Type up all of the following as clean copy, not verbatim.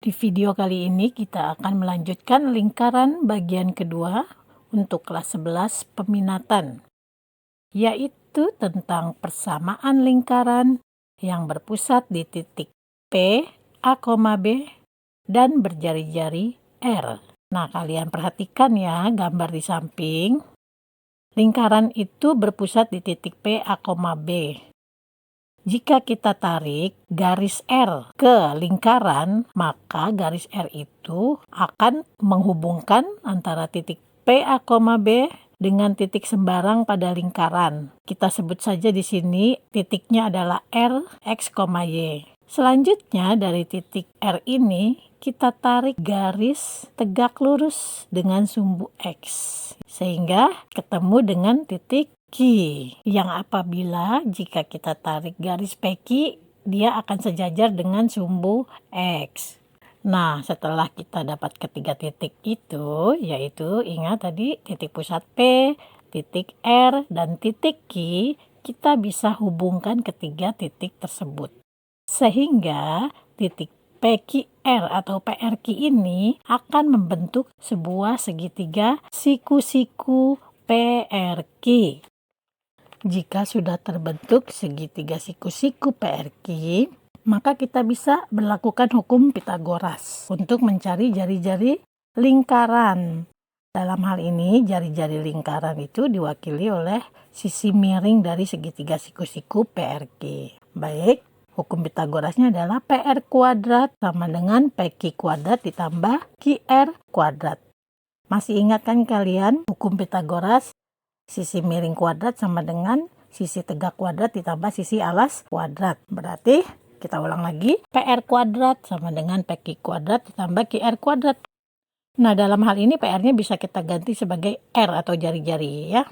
Di video kali ini kita akan melanjutkan lingkaran bagian kedua untuk kelas 11 peminatan, yaitu tentang persamaan lingkaran yang berpusat di titik P, A, B, dan berjari-jari R. Nah, kalian perhatikan ya gambar di samping. Lingkaran itu berpusat di titik P, A, B. Jika kita tarik garis R ke lingkaran, maka garis R itu akan menghubungkan antara titik P, A, B dengan titik sembarang pada lingkaran. Kita sebut saja di sini titiknya adalah R, X, Y. Selanjutnya dari titik R ini kita tarik garis tegak lurus dengan sumbu X sehingga ketemu dengan titik Q, yang apabila jika kita tarik garis PQ dia akan sejajar dengan sumbu X. Nah, setelah kita dapat ketiga titik itu, yaitu ingat tadi titik pusat P, titik R, dan titik Q, kita bisa hubungkan ketiga titik tersebut. Sehingga titik PQR atau PRQ ini akan membentuk sebuah segitiga siku-siku PRQ. Jika sudah terbentuk segitiga siku-siku PRQ, maka kita bisa melakukan hukum Pitagoras untuk mencari jari-jari lingkaran. Dalam hal ini, jari-jari lingkaran itu diwakili oleh sisi miring dari segitiga siku-siku PRQ. Baik, hukum Pitagorasnya adalah PR kuadrat sama dengan PQ kuadrat ditambah QR kuadrat. Masih ingat kan kalian hukum Pitagoras? Sisi miring kuadrat sama dengan sisi tegak kuadrat ditambah sisi alas kuadrat. Berarti kita ulang lagi, PR kuadrat sama dengan PQ kuadrat ditambah QR kuadrat. Nah, dalam hal ini PR-nya bisa kita ganti sebagai R atau jari-jari ya.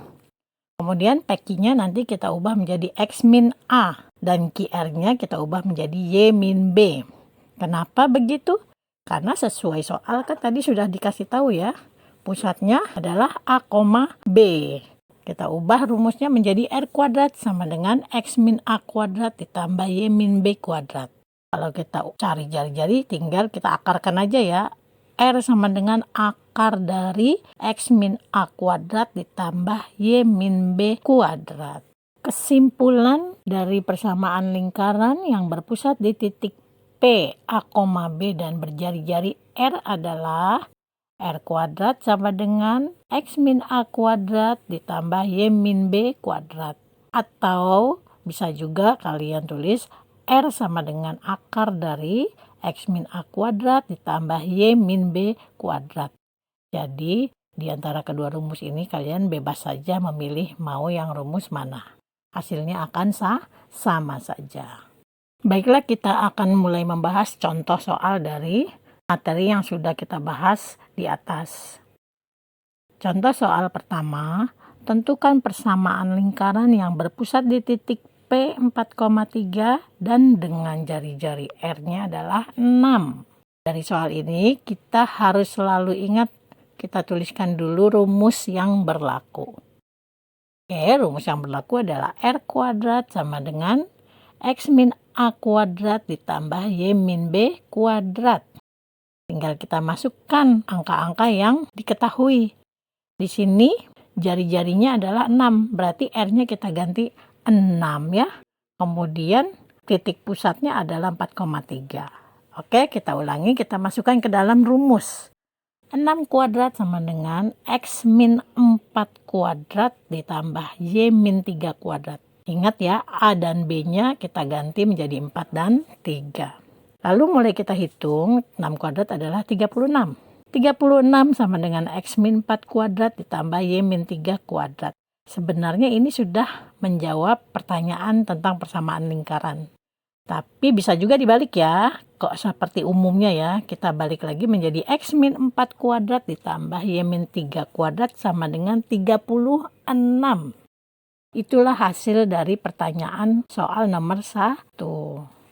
Kemudian PQ-nya nanti kita ubah menjadi X min A dan QR-nya kita ubah menjadi Y min B. Kenapa begitu? Karena sesuai soal kan tadi sudah dikasih tahu ya. Pusatnya adalah A, B. Kita ubah rumusnya menjadi R kuadrat sama dengan X min A kuadrat ditambah Y min B kuadrat. Kalau kita cari jari-jari tinggal kita akarkan aja ya. R sama dengan akar dari X min A kuadrat ditambah Y min B kuadrat. Kesimpulan dari persamaan lingkaran yang berpusat di titik P, A, B dan berjari-jari R adalah R kuadrat sama dengan X min A kuadrat ditambah Y min B kuadrat. Atau bisa juga kalian tulis R sama dengan akar dari X min A kuadrat ditambah Y min B kuadrat. Jadi di antara kedua rumus ini kalian bebas saja memilih mau yang rumus mana. Hasilnya akan sama saja. Baiklah, kita akan mulai membahas contoh soal dari materi yang sudah kita bahas di atas. Contoh soal pertama, tentukan persamaan lingkaran yang berpusat di titik P 4,3 dan dengan jari-jari R-nya adalah 6. Dari soal ini kita harus selalu ingat, kita tuliskan dulu rumus yang berlaku. Oke, rumus yang berlaku adalah R kuadrat sama dengan X min A kuadrat ditambah Y min B kuadrat. Tinggal kita masukkan angka-angka yang diketahui. Di sini jari-jarinya adalah 6, berarti R-nya kita ganti 6 ya. Kemudian titik pusatnya adalah 4,3. Oke, kita ulangi, kita masukkan ke dalam rumus. 6 kuadrat sama dengan X min 4 kuadrat ditambah Y min 3 kuadrat. Ingat ya, A dan B-nya kita ganti menjadi 4 dan 3. Lalu mulai kita hitung, 6 kuadrat adalah 36. 36 sama dengan X min 4 kuadrat ditambah Y min 3 kuadrat. Sebenarnya ini sudah menjawab pertanyaan tentang persamaan lingkaran. Tapi bisa juga dibalik ya, kok seperti umumnya ya, kita balik lagi menjadi X min 4 kuadrat ditambah Y min 3 kuadrat sama dengan 36. Itulah hasil dari pertanyaan soal nomor 1.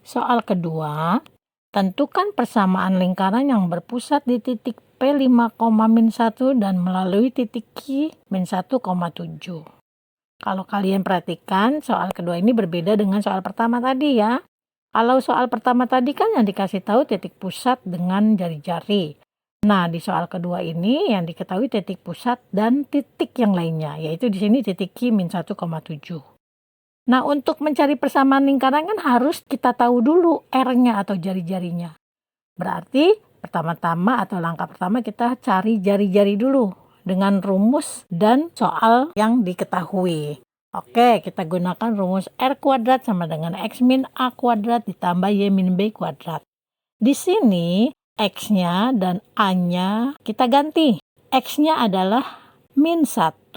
Soal kedua, tentukan persamaan lingkaran yang berpusat di titik P 5,-1 dan melalui titik Q min 1,7. Kalau kalian perhatikan, soal kedua ini berbeda dengan soal pertama tadi ya. Kalau soal pertama tadi kan yang dikasih tahu titik pusat dengan jari-jari. Nah, di soal kedua ini yang diketahui titik pusat dan titik yang lainnya, yaitu di sini titik Q min 1,7. Nah, untuk mencari persamaan lingkaran kan harus kita tahu dulu R-nya atau jari-jarinya. Berarti pertama-tama atau langkah pertama kita cari jari-jari dulu dengan rumus dan soal yang diketahui. Oke, kita gunakan rumus R kuadrat sama dengan X min A kuadrat ditambah Y min B kuadrat. Di sini X-nya dan A-nya kita ganti. X-nya adalah min 1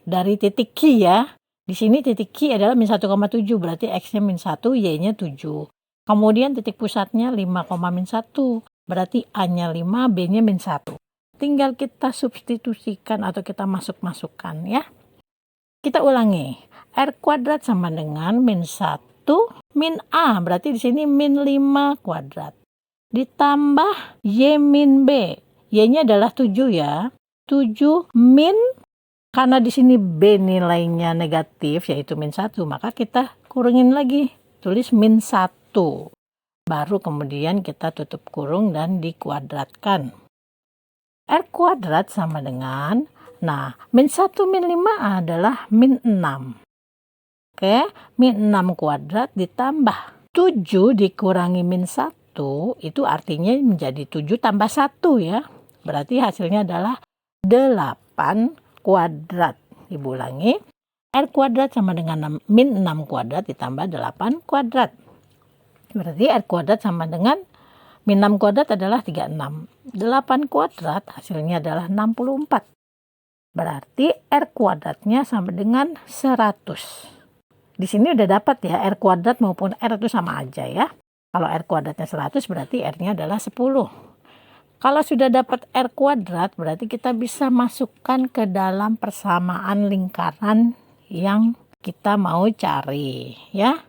dari titik Q ya. Di sini titik Q adalah min 1,7, berarti X-nya min 1, Y-nya 7. Kemudian titik pusatnya 5, min 1, berarti A-nya 5, B-nya min 1. Tinggal kita substitusikan atau kita masuk-masukkan ya. Kita ulangi. R kuadrat sama dengan min 1 min A, berarti di sini min 5 kuadrat. Ditambah Y min B. Y-nya adalah 7 ya. 7 min, karena di sini B nilainya negatif yaitu min 1, maka kita kurungin lagi. Tulis min 1. Baru kemudian kita tutup kurung dan dikuadratkan. R kuadrat sama dengan, nah, min 1 min 5 adalah min 6. Oke, min 6 kuadrat ditambah 7 dikurangi min 1, itu artinya menjadi 7 tambah 1 ya. Berarti hasilnya adalah 8 kuadrat. Ibu ulangi, R kuadrat sama dengan min 6 kuadrat ditambah 8 kuadrat. Berarti R kuadrat sama dengan min 6 kuadrat adalah 36. 8 kuadrat hasilnya adalah 64. Berarti R kuadratnya sama dengan 100. Di sini udah dapat ya, R kuadrat maupun R itu sama aja ya. Kalau R kuadratnya 100 berarti R-nya adalah 10. Kalau sudah dapat R kuadrat berarti kita bisa masukkan ke dalam persamaan lingkaran yang kita mau cari ya.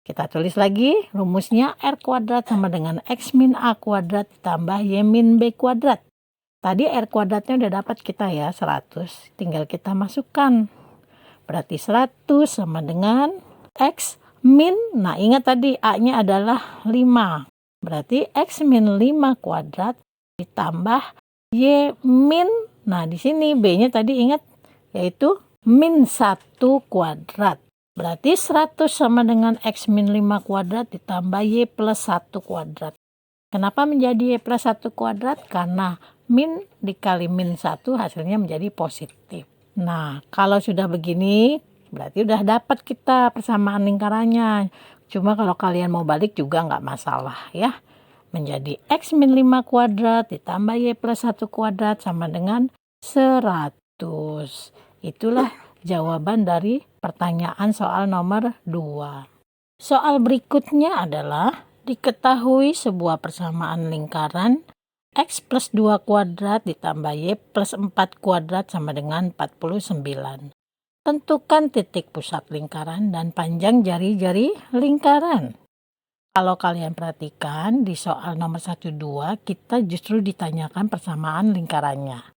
Kita tulis lagi rumusnya, R kuadrat sama dengan X min A kuadrat ditambah Y min B kuadrat. Tadi R kuadratnya udah dapat kita ya, 100. Tinggal kita masukkan. Berarti 100 sama dengan X min, nah ingat tadi A-nya adalah 5. Berarti X min 5 kuadrat ditambah Y min, nah di sini B-nya tadi ingat, yaitu min 1 kuadrat. Berarti 100 sama dengan X min 5 kuadrat ditambah Y plus 1 kuadrat. Kenapa menjadi Y plus 1 kuadrat? Karena min dikali min 1 hasilnya menjadi positif. Nah, kalau sudah begini, berarti udah dapat kita persamaan lingkarannya. Cuma kalau kalian mau balik juga nggak masalah ya. Menjadi X min 5 kuadrat ditambah Y plus 1 kuadrat sama dengan 100. Itulah jawaban dari pertanyaan soal nomor 2. Soal berikutnya adalah diketahui sebuah persamaan lingkaran X plus 2 kuadrat ditambah Y plus 4 kuadrat sama dengan 49. Tentukan titik pusat lingkaran dan panjang jari-jari lingkaran. Kalau kalian perhatikan di soal nomor 1-2 kita justru ditanyakan persamaan lingkarannya.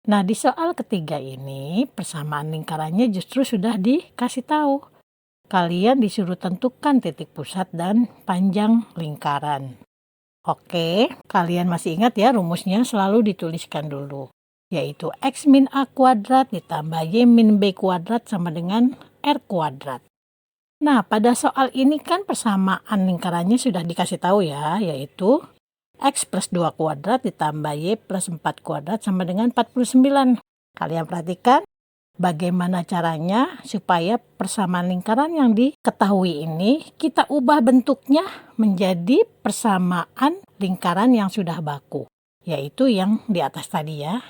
Nah, di soal ketiga ini persamaan lingkarannya justru sudah dikasih tahu. Kalian disuruh tentukan titik pusat dan panjang lingkaran. Oke, kalian masih ingat ya rumusnya, selalu dituliskan dulu. Yaitu X min A kuadrat ditambah Y min B kuadrat sama dengan R kuadrat. Nah, pada soal ini kan persamaan lingkarannya sudah dikasih tahu ya, yaitu X plus 2 kuadrat ditambah Y plus 4 kuadrat sama dengan 49. Kalian perhatikan bagaimana caranya supaya persamaan lingkaran yang diketahui ini kita ubah bentuknya menjadi persamaan lingkaran yang sudah baku. Yaitu yang di atas tadi ya.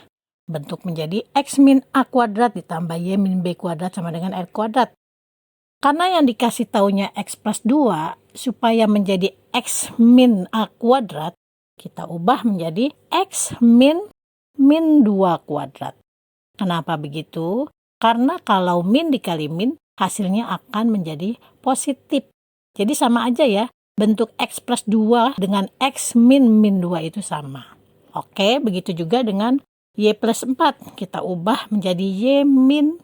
Bentuk menjadi X min A kuadrat ditambah Y min B kuadrat sama dengan R kuadrat. Karena yang dikasih taunya X plus 2 supaya menjadi X min A kuadrat, kita ubah menjadi X min 2 kuadrat. Kenapa begitu? Karena kalau min dikali min, hasilnya akan menjadi positif. Jadi sama aja ya, bentuk X plus 2 dengan X min 2 itu sama. Oke, begitu juga dengan Y plus 4. Kita ubah menjadi Y min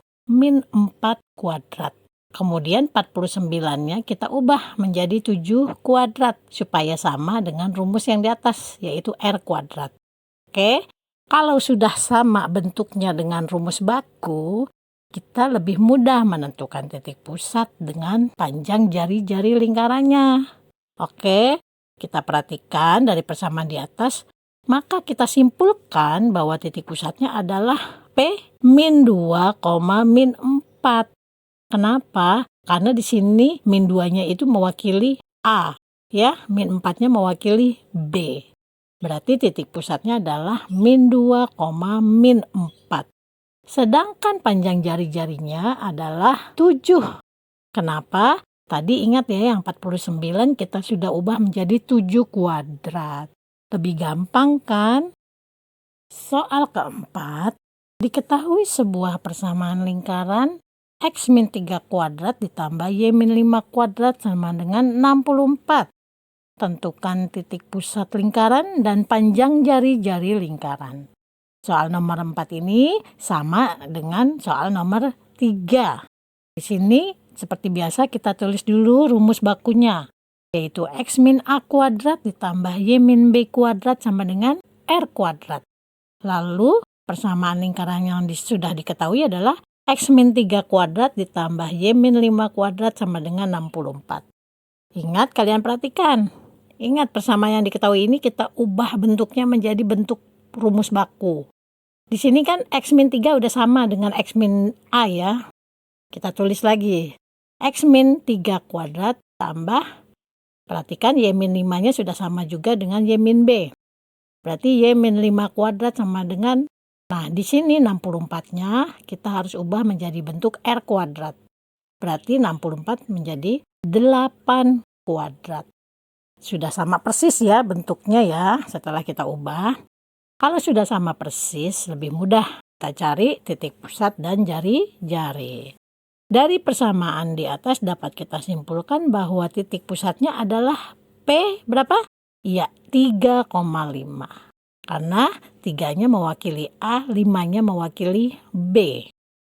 4 kuadrat. Kemudian 49-nya kita ubah menjadi 7 kuadrat supaya sama dengan rumus yang di atas, yaitu R kuadrat. Oke, kalau sudah sama bentuknya dengan rumus baku, kita lebih mudah menentukan titik pusat dengan panjang jari-jari lingkarannya. Oke, kita perhatikan dari persamaan di atas, maka kita simpulkan bahwa titik pusatnya adalah P-2, min 4. Kenapa? Karena di sini min 2-nya itu mewakili A, ya, min 4-nya mewakili B. Berarti titik pusatnya adalah min 2, min 4. Sedangkan panjang jari-jarinya adalah 7. Kenapa? Tadi ingat ya, yang 49 kita sudah ubah menjadi 7 kuadrat. Lebih gampang kan? Soal keempat, diketahui sebuah persamaan lingkaran X min 3 kuadrat ditambah Y min 5 kuadrat sama dengan 64. Tentukan titik pusat lingkaran dan panjang jari-jari lingkaran. Soal nomor 4 ini sama dengan soal nomor 3. Di sini seperti biasa kita tulis dulu rumus bakunya, yaitu X min A kuadrat ditambah Y min B kuadrat sama dengan R kuadrat. Lalu persamaan lingkaran yang sudah diketahui adalah X min 3 kuadrat ditambah Y min 5 kuadrat sama dengan 64. Ingat, kalian perhatikan. Ingat, persamaan yang diketahui ini kita ubah bentuknya menjadi bentuk rumus baku. Di sini kan X min 3 udah sama dengan X min A ya. Kita tulis lagi. X min 3 kuadrat tambah, perhatikan Y min 5-nya sudah sama juga dengan Y min B. Berarti Y min 5 kuadrat sama dengan, nah di sini 64-nya kita harus ubah menjadi bentuk R kuadrat. Berarti 64 menjadi 8 kuadrat. Sudah sama persis ya bentuknya ya setelah kita ubah. Kalau sudah sama persis, lebih mudah kita cari titik pusat dan jari-jari. Dari persamaan di atas dapat kita simpulkan bahwa titik pusatnya adalah P berapa? Iya, 3,5. Karena 3-nya mewakili A, 5-nya mewakili B.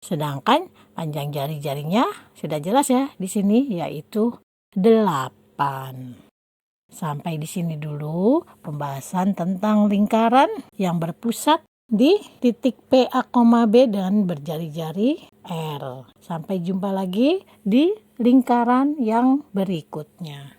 Sedangkan panjang jari-jarinya sudah jelas ya di sini, yaitu 8. Sampai di sini dulu pembahasan tentang lingkaran yang berpusat di titik PA, B dan berjari-jari R. Sampai jumpa lagi di lingkaran yang berikutnya.